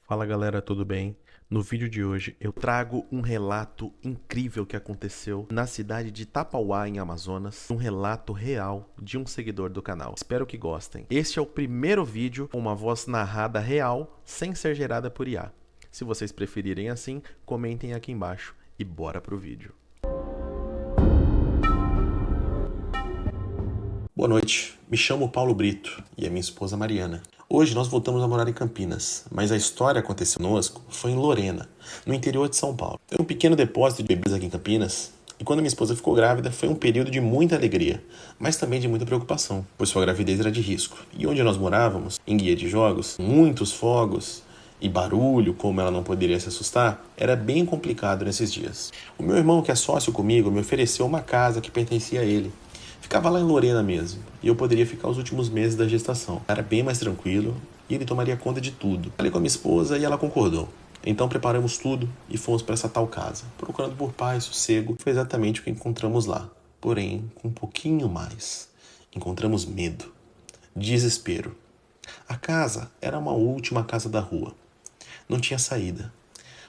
Fala galera, tudo bem? No vídeo de hoje eu trago um relato incrível que aconteceu na cidade de Tapauá, em Amazonas. Um relato real de um seguidor do canal. Espero que gostem. Este é o primeiro vídeo com uma voz narrada real, sem ser gerada por IA. Se vocês preferirem assim, comentem aqui embaixo e bora pro vídeo. Boa noite, me chamo Paulo Brito e é minha esposa Mariana. Hoje nós voltamos a morar em Campinas, mas a história aconteceu conosco foi em Lorena, no interior de São Paulo. Tem um pequeno depósito de bebês aqui em Campinas, e quando minha esposa ficou grávida foi um período de muita alegria, mas também de muita preocupação, pois sua gravidez era de risco. E onde nós morávamos, em guia de jogos, muitos fogos e barulho, como ela não poderia se assustar, era bem complicado nesses dias. O meu irmão, que é sócio comigo, me ofereceu uma casa que pertencia a ele. Ficava lá em Lorena mesmo, e eu poderia ficar os últimos meses da gestação. Era bem mais tranquilo, e ele tomaria conta de tudo. Falei com a minha esposa e ela concordou. Então preparamos tudo e fomos para essa tal casa, procurando por paz, sossego. Foi exatamente o que encontramos lá, porém com um pouquinho mais. Encontramos medo, desespero. A casa era uma última casa da rua. Não tinha saída.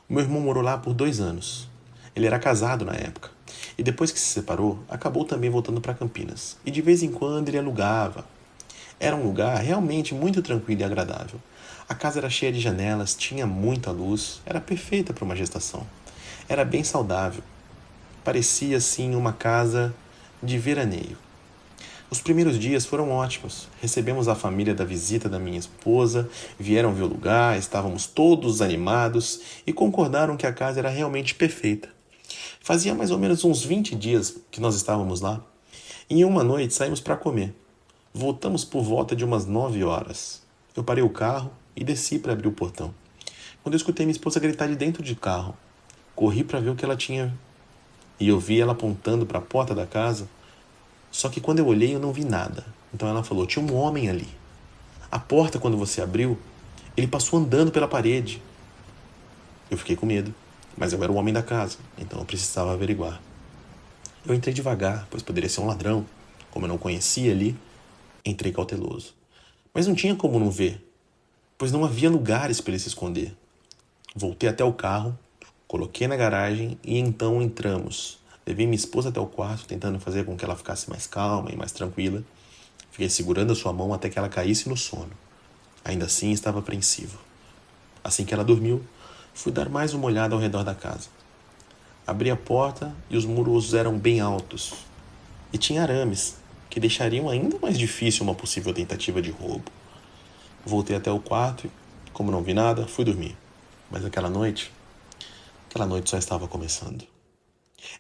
O meu irmão morou lá por 2 anos. Ele era casado na época. E depois que se separou, acabou também voltando para Campinas. E de vez em quando ele alugava. Era um lugar realmente muito tranquilo e agradável. A casa era cheia de janelas, tinha muita luz, era perfeita para uma gestação. Era bem saudável. Parecia assim uma casa de veraneio. Os primeiros dias foram ótimos. Recebemos a família da visita da minha esposa, vieram ver o lugar, estávamos todos animados e concordaram que a casa era realmente perfeita. Fazia mais ou menos uns 20 dias que nós estávamos lá. E em uma noite saímos para comer. Voltamos por volta de umas 9 horas. Eu parei o carro e desci para abrir o portão. Quando eu escutei minha esposa gritar de dentro do carro, corri para ver o que ela tinha. E eu vi ela apontando para a porta da casa. Só que quando eu olhei eu não vi nada. Então ela falou, tinha um homem ali. A porta, quando você abriu, ele passou andando pela parede. Eu fiquei com medo. Mas eu era o homem da casa, então eu precisava averiguar. Eu entrei devagar, pois poderia ser um ladrão. Como eu não conhecia ali, entrei cauteloso. Mas não tinha como não ver, pois não havia lugares para ele se esconder. Voltei até o carro, coloquei na garagem e então entramos. Levei minha esposa até o quarto, tentando fazer com que ela ficasse mais calma e mais tranquila. Fiquei segurando a sua mão até que ela caísse no sono. Ainda assim, estava apreensivo. Assim que ela dormiu, fui dar mais uma olhada ao redor da casa. Abri a porta e os muros eram bem altos. E tinha arames, que deixariam ainda mais difícil uma possível tentativa de roubo. Voltei até o quarto e, como não vi nada, fui dormir. Mas aquela noite só estava começando.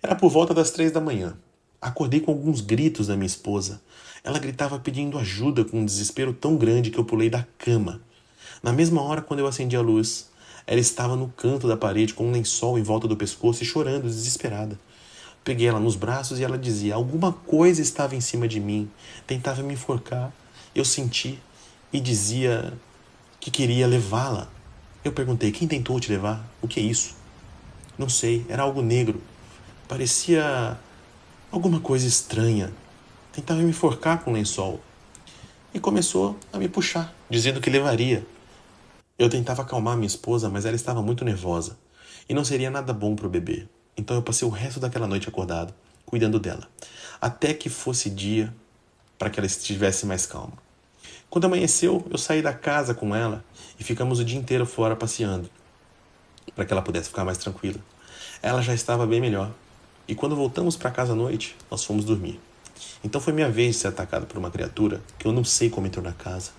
Era por volta das 3 da manhã. Acordei com alguns gritos da minha esposa. Ela gritava pedindo ajuda com um desespero tão grande que eu pulei da cama. Na mesma hora, quando eu acendi a luz, ela estava no canto da parede com um lençol em volta do pescoço e chorando, desesperada. Peguei ela nos braços e ela dizia, alguma coisa estava em cima de mim, tentava me enforcar. Eu senti e dizia que queria levá-la. Eu perguntei, quem tentou te levar? O que é isso? Não sei, era algo negro. Parecia alguma coisa estranha. Tentava me enforcar com o lençol. E começou a me puxar, dizendo que levaria. Eu tentava acalmar minha esposa, mas ela estava muito nervosa. E não seria nada bom para o bebê. Então eu passei o resto daquela noite acordado, cuidando dela. Até que fosse dia para que ela estivesse mais calma. Quando amanheceu, eu saí da casa com ela e ficamos o dia inteiro fora passeando, para que ela pudesse ficar mais tranquila. Ela já estava bem melhor. E quando voltamos para casa à noite, nós fomos dormir. Então foi minha vez de ser atacado por uma criatura que eu não sei como entrou na casa.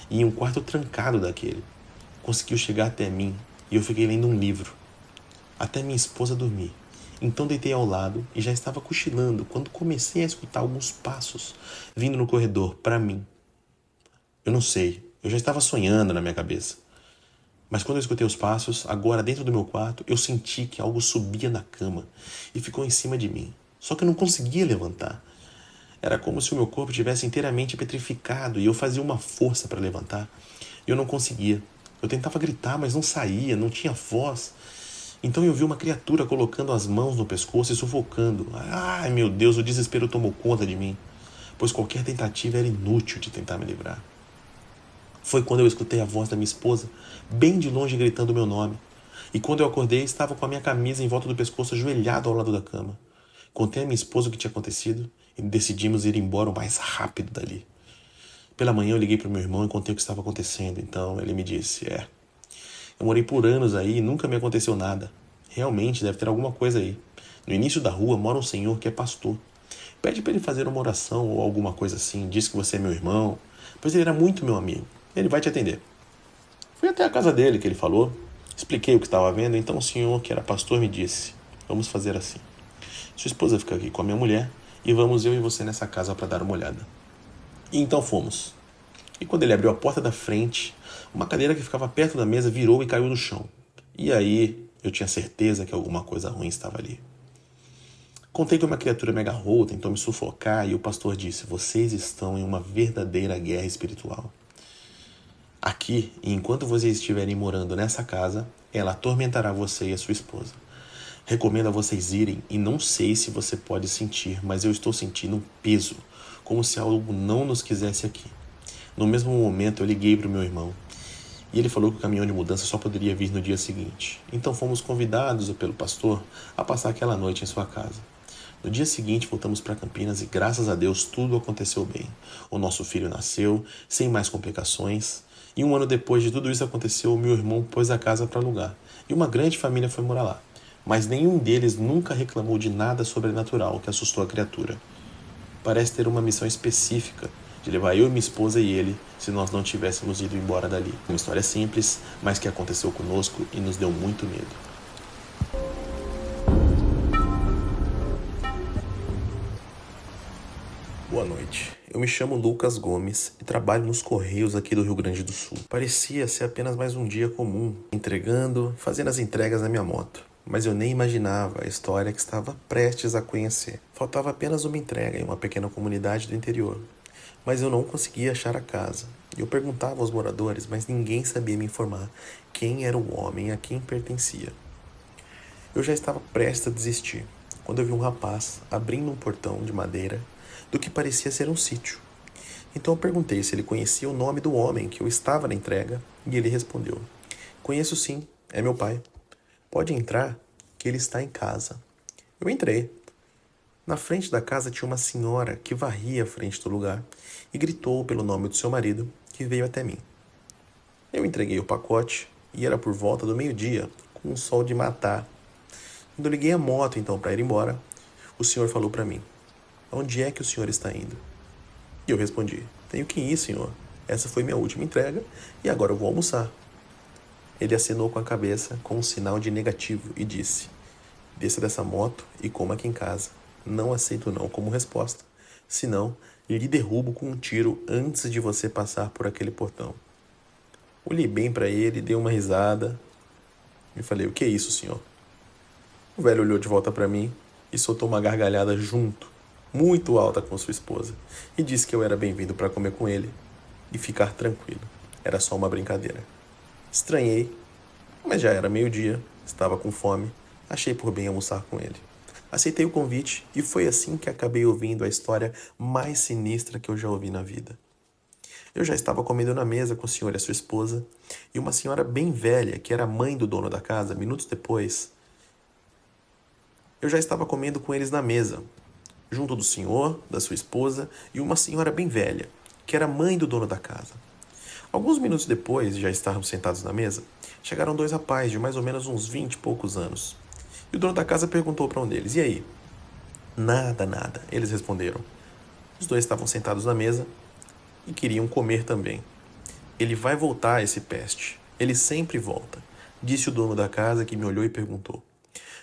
E em um quarto trancado daquele. Conseguiu chegar até mim e eu fiquei lendo um livro, até minha esposa dormir. Então deitei ao lado e já estava cochilando quando comecei a escutar alguns passos vindo no corredor para mim. Eu não sei, eu já estava sonhando na minha cabeça. Mas quando eu escutei os passos, agora dentro do meu quarto, eu senti que algo subia da cama e ficou em cima de mim. Só que eu não conseguia levantar. Era como se o meu corpo tivesse inteiramente petrificado e eu fazia uma força para levantar e eu não conseguia. Eu tentava gritar, mas não saía, não tinha voz. Então eu vi uma criatura colocando as mãos no pescoço e sufocando. Ai, meu Deus, o desespero tomou conta de mim, pois qualquer tentativa era inútil de tentar me livrar. Foi quando eu escutei a voz da minha esposa, bem de longe gritando o meu nome. E quando eu acordei, estava com a minha camisa em volta do pescoço, ajoelhado ao lado da cama. Contei à minha esposa o que tinha acontecido e decidimos ir embora o mais rápido dali. Pela manhã eu liguei para o meu irmão e contei o que estava acontecendo. Então ele me disse, eu morei por anos aí e nunca me aconteceu nada. Realmente deve ter alguma coisa aí. No início da rua mora um senhor que é pastor. Pede para ele fazer uma oração ou alguma coisa assim. Diz que você é meu irmão, pois ele era muito meu amigo. Ele vai te atender. Fui até a casa dele, que ele falou. Expliquei o que estava vendo, então o senhor, que era pastor, me disse, vamos fazer assim. Sua esposa fica aqui com a minha mulher e vamos eu e você nessa casa para dar uma olhada. E então fomos. E quando ele abriu a porta da frente, uma cadeira que ficava perto da mesa virou e caiu no chão. E aí eu tinha certeza que alguma coisa ruim estava ali. Contei que uma criatura me agarrou, tentou me sufocar e o pastor disse, vocês estão em uma verdadeira guerra espiritual. Aqui, e enquanto vocês estiverem morando nessa casa, ela atormentará você e a sua esposa. Recomendo a vocês irem e não sei se você pode sentir, mas eu estou sentindo um peso, como se algo não nos quisesse aqui. No mesmo momento eu liguei para o meu irmão e ele falou que o caminhão de mudança só poderia vir no dia seguinte. Então fomos convidados pelo pastor a passar aquela noite em sua casa. No dia seguinte voltamos para Campinas e graças a Deus tudo aconteceu bem. O nosso filho nasceu, sem mais complicações. E um ano depois de tudo isso aconteceu, meu irmão pôs a casa para alugar. E uma grande família foi morar lá. Mas nenhum deles nunca reclamou de nada sobrenatural que assustou a criatura. Parece ter uma missão específica de levar eu e minha esposa e ele se nós não tivéssemos ido embora dali. Uma história simples, mas que aconteceu conosco e nos deu muito medo. Boa noite. Eu me chamo Lucas Gomes e trabalho nos Correios aqui do Rio Grande do Sul. Parecia ser apenas mais um dia comum, entregando, fazendo as entregas na minha moto. Mas eu nem imaginava a história que estava prestes a conhecer. Faltava apenas uma entrega em uma pequena comunidade do interior. Mas eu não conseguia achar a casa. Eu perguntava aos moradores, mas ninguém sabia me informar quem era o homem a quem pertencia. Eu já estava prestes a desistir, quando eu vi um rapaz abrindo um portão de madeira do que parecia ser um sítio. Então eu perguntei se ele conhecia o nome do homem que eu estava na entrega e ele respondeu, conheço sim, é meu pai. Pode entrar, que ele está em casa. Eu entrei. Na frente da casa tinha uma senhora que varria a frente do lugar e gritou pelo nome do seu marido, que veio até mim. Eu entreguei o pacote e era por volta do meio-dia, com um sol de matar. Quando eu liguei a moto então para ir embora, o senhor falou para mim, onde é que o senhor está indo? E eu respondi, tenho que ir, senhor. Essa foi minha última entrega e agora eu vou almoçar. Ele acenou com a cabeça com um sinal de negativo e disse, desça dessa moto e coma aqui em casa. Não aceito não como resposta, senão lhe derrubo com um tiro antes de você passar por aquele portão. Olhei bem para ele, dei uma risada e falei, o que é isso, senhor? O velho olhou de volta para mim e soltou uma gargalhada junto, muito alta com sua esposa, e disse que eu era bem-vindo para comer com ele e ficar tranquilo. Era só uma brincadeira. Estranhei, mas já era meio-dia, estava com fome, achei por bem almoçar com ele. Aceitei o convite e foi assim que acabei ouvindo a história mais sinistra que eu já ouvi na vida. Eu já estava comendo na mesa com o senhor e a sua esposa, e uma senhora bem velha, que era mãe do dono da casa, minutos depois, eu já estava comendo com eles na mesa, junto do senhor, da sua esposa e uma senhora bem velha, que era mãe do dono da casa. Alguns minutos depois de já estarmos sentados na mesa, chegaram dois rapazes de mais ou menos uns 20 e poucos anos. E o dono da casa perguntou para um deles, e aí? Nada, eles responderam. Os dois estavam sentados na mesa e queriam comer também. Ele vai voltar, esse peste. Ele sempre volta, disse o dono da casa que me olhou e perguntou.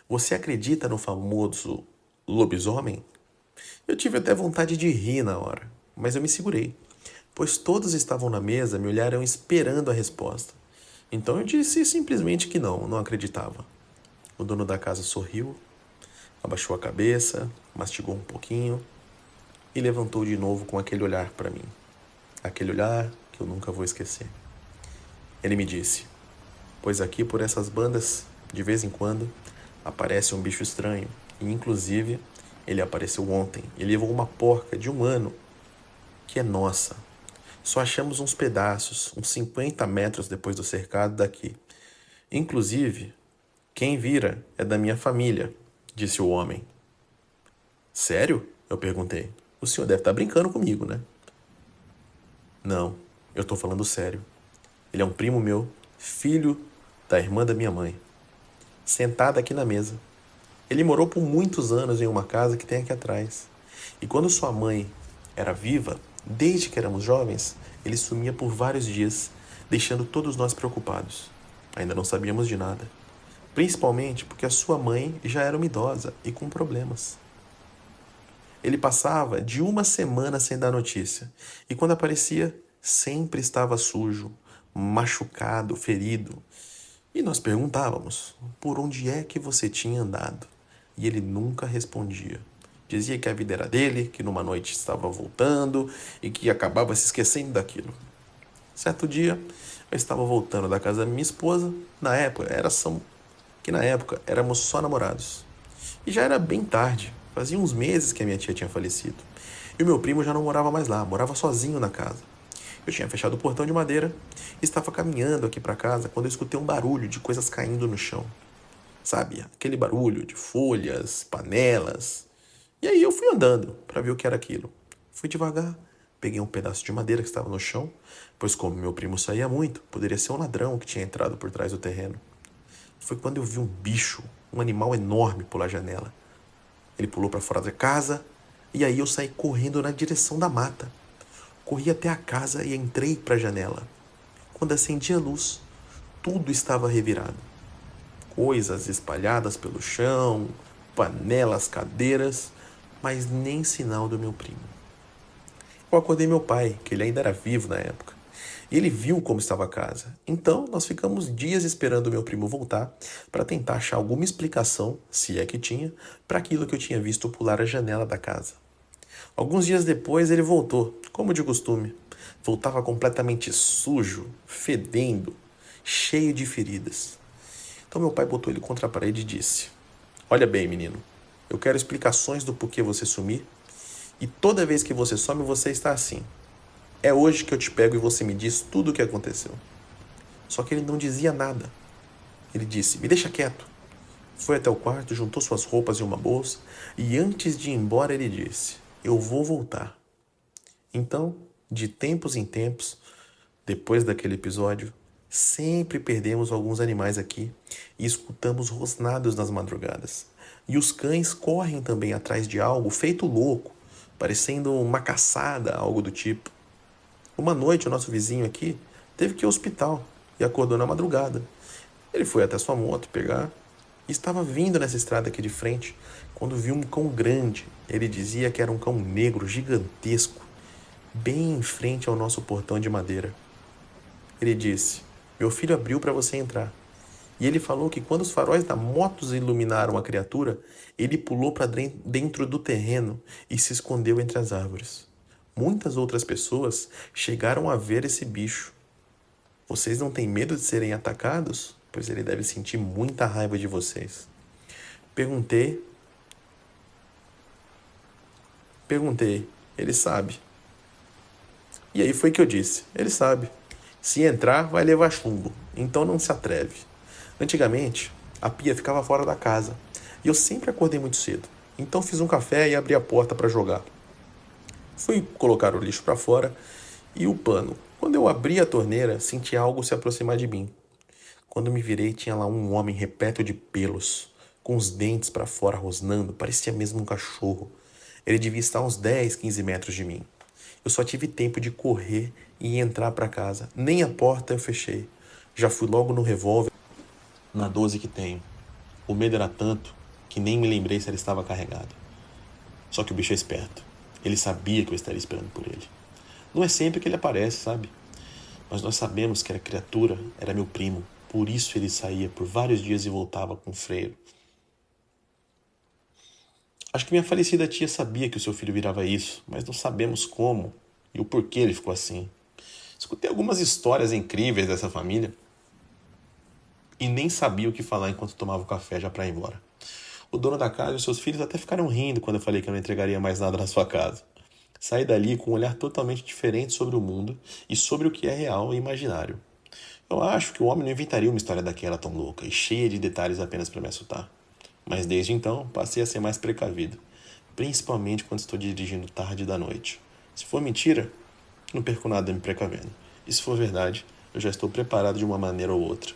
Você acredita no famoso lobisomem? Eu tive até vontade de rir na hora, mas eu me segurei, pois todos estavam na mesa me olharam esperando a resposta. Então eu disse simplesmente que não acreditava. O dono da casa sorriu, abaixou a cabeça, mastigou um pouquinho e levantou de novo com aquele olhar para mim. Aquele olhar que eu nunca vou esquecer. Ele me disse, pois aqui por essas bandas, de vez em quando, aparece um bicho estranho. E inclusive, ele apareceu ontem e levou uma porca de 1 ano, que é nossa. Só achamos uns pedaços, uns 50 metros depois do cercado daqui. Inclusive, quem vira é da minha família, disse o homem. Sério? Eu perguntei. O senhor deve estar brincando comigo, né? Não, eu estou falando sério. Ele é um primo meu, filho da irmã da minha mãe. Sentado aqui na mesa. Ele morou por muitos anos em uma casa que tem aqui atrás. E quando sua mãe era viva, desde que éramos jovens, ele sumia por vários dias, deixando todos nós preocupados. Ainda não sabíamos de nada. Principalmente porque a sua mãe já era uma idosa e com problemas. Ele passava de uma semana sem dar notícia. E quando aparecia, sempre estava sujo, machucado, ferido. E nós perguntávamos, por onde é que você tinha andado? E ele nunca respondia. Dizia que a vida era dele, que numa noite estava voltando e que acabava se esquecendo daquilo. Certo dia, eu estava voltando da casa da minha esposa. Na época éramos só namorados. E já era bem tarde, fazia uns meses que a minha tia tinha falecido. E o meu primo já não morava mais lá, morava sozinho na casa. Eu tinha fechado o portão de madeira e estava caminhando aqui para casa quando eu escutei um barulho de coisas caindo no chão. Sabe, aquele barulho de folhas, panelas. E aí eu fui andando para ver o que era aquilo. Fui devagar, peguei um pedaço de madeira que estava no chão, pois como meu primo saía muito, poderia ser um ladrão que tinha entrado por trás do terreno. Foi quando eu vi um bicho, um animal enorme pular a janela. Ele pulou para fora da casa e aí eu saí correndo na direção da mata. Corri até a casa e entrei para a janela. Quando acendi a luz, tudo estava revirado. Coisas espalhadas pelo chão, panelas, cadeiras, mas nem sinal do meu primo. Eu acordei meu pai, que ele ainda era vivo na época. E ele viu como estava a casa. Então, nós ficamos dias esperando o meu primo voltar para tentar achar alguma explicação, se é que tinha, para aquilo que eu tinha visto pular a janela da casa. Alguns dias depois ele voltou, como de costume. Voltava completamente sujo, fedendo, cheio de feridas. Então meu pai botou ele contra a parede e disse: Olha bem, menino, eu quero explicações do porquê você sumir. E toda vez que você some, você está assim. É hoje que eu te pego e você me diz tudo o que aconteceu. Só que ele não dizia nada. Ele disse: Me deixa quieto. Foi até o quarto, juntou suas roupas em uma bolsa e antes de ir embora ele disse: Eu vou voltar. Então, de tempos em tempos, depois daquele episódio, sempre perdemos alguns animais aqui e escutamos rosnados nas madrugadas. E os cães correm também atrás de algo feito louco, parecendo uma caçada, algo do tipo. Uma noite, o nosso vizinho aqui teve que ir ao hospital e acordou na madrugada. Ele foi até sua moto pegar e estava vindo nessa estrada aqui de frente quando viu um cão grande. Ele dizia que era um cão negro gigantesco, bem em frente ao nosso portão de madeira. Ele disse: Meu filho abriu para você entrar. E ele falou que quando os faróis da moto iluminaram a criatura, ele pulou para dentro do terreno e se escondeu entre as árvores. Muitas outras pessoas chegaram a ver esse bicho. Vocês não têm medo de serem atacados? Pois ele deve sentir muita raiva de vocês. Perguntei, ele sabe. E aí foi que eu disse: Ele sabe. Se entrar, vai levar chumbo, então não se atreve. Antigamente, a pia ficava fora da casa e eu sempre acordei muito cedo. Então fiz um café e abri a porta para jogar. Fui colocar o lixo para fora e o pano. Quando eu abri a torneira, senti algo se aproximar de mim. Quando me virei, tinha lá um homem repleto de pelos, com os dentes para fora rosnando, parecia mesmo um cachorro. Ele devia estar a uns 10, 15 metros de mim. Eu só tive tempo de correr e entrar para casa. Nem a porta eu fechei. Já fui logo no revólver, na 12 que tenho. O medo era tanto que nem me lembrei se ela estava carregada. Só que o bicho é esperto. Ele sabia que eu estaria esperando por ele. Não é sempre que ele aparece, sabe? Mas nós sabemos que a criatura era meu primo. Por isso ele saía por vários dias e voltava com o freio. Acho que minha falecida tia sabia que o seu filho virava isso, mas não sabemos como e o porquê ele ficou assim. Escutei algumas histórias incríveis dessa família e nem sabia o que falar enquanto tomava o café já para ir embora. O dono da casa e os seus filhos até ficaram rindo quando eu falei que eu não entregaria mais nada na sua casa. Saí dali com um olhar totalmente diferente sobre o mundo e sobre o que é real e imaginário. Eu acho que o homem não inventaria uma história daquela tão louca e cheia de detalhes apenas para me assustar. Mas desde então, passei a ser mais precavido, principalmente quando estou dirigindo tarde da noite. Se for mentira, não perco nada me precavendo. E se for verdade, eu já estou preparado de uma maneira ou outra.